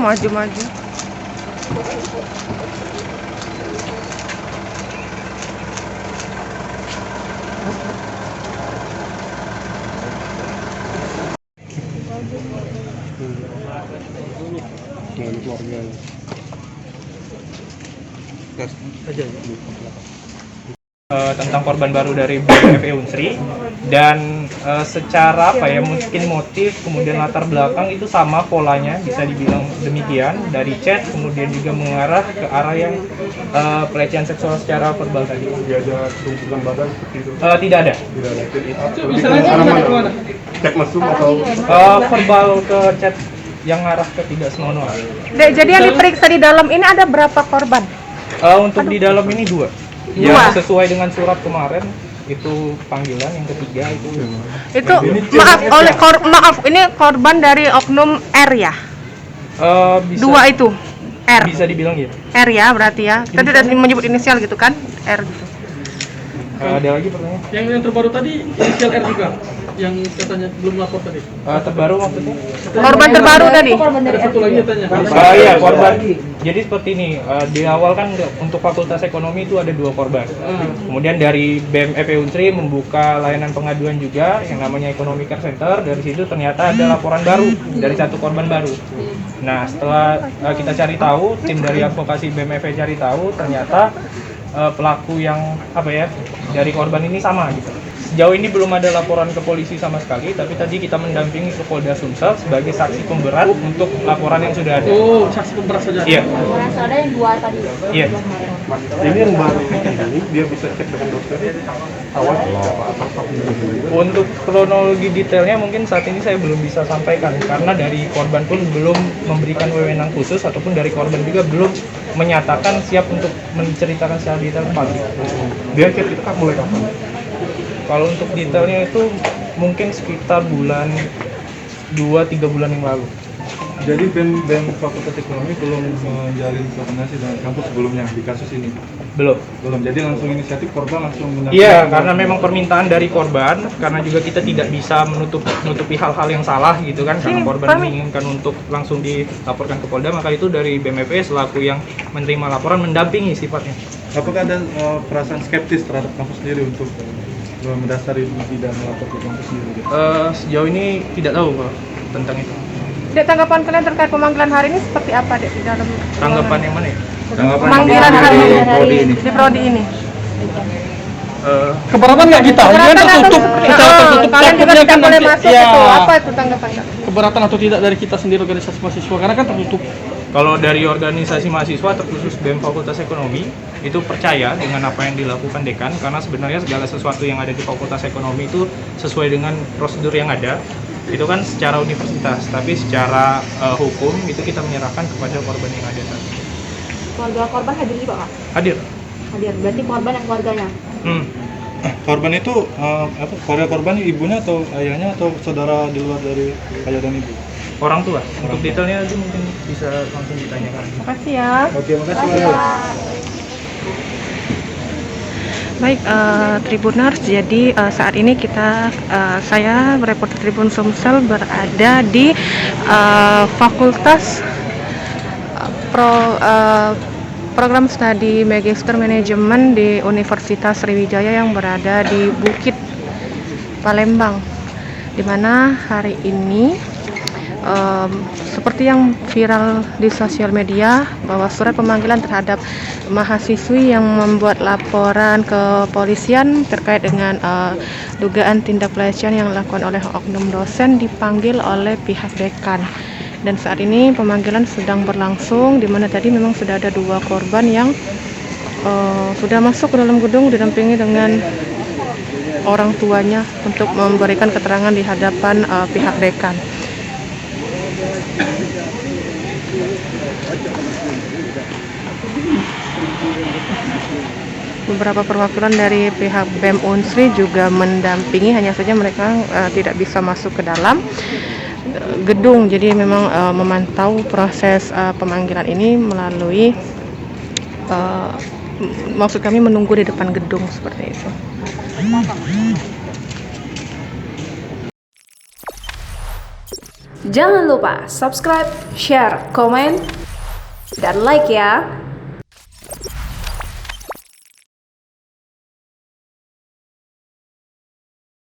Maju-maju. Tentang korban baru dari BMFE Unsri dan secara apa ya, mungkin motif kemudian latar belakang itu sama polanya, bisa dibilang demikian, dari chat kemudian juga mengarah ke arah yang pelecehan seksual secara verbal tadi. Tidak ada tumpukan badan seperti itu? Tidak ada. Tidak ada. Misalnya kemana? Cek mesum atau? Verbal ke chat yang arah ke tidak senonoh. Jadi yang diperiksa di dalam ini ada berapa korban? Untuk di dalam ini dua. Yang sesuai dengan surat kemarin itu panggilan, yang ketiga itu maaf ini korban dari oknum R ya? Dua itu R. Bisa dibilang gitu. R ya berarti ya. Kita tidak menyebut inisial gitu kan? R gitu. Ada lagi pertanyaan? Yang terbaru tadi inisial R juga, yang katanya belum lapor tadi. Terbaru maksudnya? Korban terbaru tadi. Ada satu lagi katanya. Iya, korban. Jadi seperti ini, di awal kan untuk Fakultas Ekonomi itu ada 2 korban. Kemudian dari BMFE Unsri membuka layanan pengaduan juga yang namanya Ekonomi Care Center. Dari situ ternyata ada laporan baru dari 1 korban baru. Nah, setelah kita cari tahu, tim dari advokasi BMFE cari tahu, ternyata pelaku yang apa ya, dari korban ini sama gitu. Sejauh ini belum ada laporan ke polisi sama sekali, tapi tadi kita mendampingi ke Polda Sumsel sebagai saksi pemberat untuk laporan yang sudah ada. Oh, saksi pemberat saja. Iya. Laporan saudara yang 2 tadi. Iya. Ini yang baru ini dia bisa cek dengan dokter awal apa? Untuk kronologi detailnya mungkin saat ini saya belum bisa sampaikan karena dari korban pun belum memberikan wewenang khusus ataupun dari korban juga belum menyatakan siap untuk menceritakan secara detail ke publik. Dia cek itu kan mulai kapan? Kalau untuk detailnya itu mungkin sekitar bulan 2-3 bulan yang lalu. Jadi BEM Fakultas Ekonomi belum menjalin koordinasi dengan kampus sebelumnya di kasus ini? Belum. Jadi langsung inisiatif korban langsung menyampaikan? Iya, karena memang permintaan dari korban, karena juga kita tidak bisa menutupi hal-hal yang salah gitu kan, karena korban menginginkan untuk langsung dilaporkan ke Polda, maka itu dari BMFE selaku yang menerima laporan mendampingi sifatnya. Apakah ada perasaan skeptis terhadap kampus sendiri untuk mendasari tidak melapor ke kampus sendiri? Sejauh ini tidak tahu Pak tentang itu. Dek, tanggapan kalian terkait pemanggilan hari ini seperti apa Dek di dalam Tanggapan yang mana ya? pemanggilan hari ini di prodi ini? Keberatan nggak kita? Ini kan tertutup, secara tertutup. Kalian juga tidak boleh masuk ya, itu. Apa itu tanggapan kalian? keberatan atau tidak dari kita sendiri organisasi mahasiswa karena kan tertutup. Kalau dari organisasi mahasiswa terkhusus BEM Fakultas Ekonomi itu percaya dengan apa yang dilakukan dekan, karena sebenarnya segala sesuatu yang ada di Fakultas Ekonomi itu sesuai dengan prosedur yang ada. Itu kan secara universitas, tapi secara hukum itu kita menyerahkan kepada korban yang ada saat ini. Keluarga korban hadir juga Kak? Hadir. Hadir, berarti korban yang keluarganya? Korban itu keluarga korban ibunya atau ayahnya atau saudara di luar dari ayah dan ibu? Orang tua. Untuk detailnya itu mungkin bisa langsung ditanyakan. Makasih ya. Oke, makasih. Baik, Tribuners, jadi saat ini saya reporter Tribun Sumsel berada di Fakultas Program Studi Magister Manajemen di Universitas Sriwijaya yang berada di Bukit Palembang, di mana hari ini seperti yang viral di sosial media bahwa surat pemanggilan terhadap mahasiswi yang membuat laporan ke polisian terkait dengan dugaan tindak pelecehan yang dilakukan oleh oknum dosen dipanggil oleh pihak dekan. Dan saat ini pemanggilan sedang berlangsung, di mana tadi memang sudah ada 2 korban yang sudah masuk ke dalam gedung didampingi dengan orang tuanya untuk memberikan keterangan di hadapan pihak dekan. Beberapa perwakilan dari pihak BEM Unsri juga mendampingi, hanya saja mereka tidak bisa masuk ke dalam. gedung. Jadi memang memantau proses pemanggilan ini melalui maksud kami menunggu di depan gedung seperti itu. Jangan lupa subscribe, share, komen, dan like ya.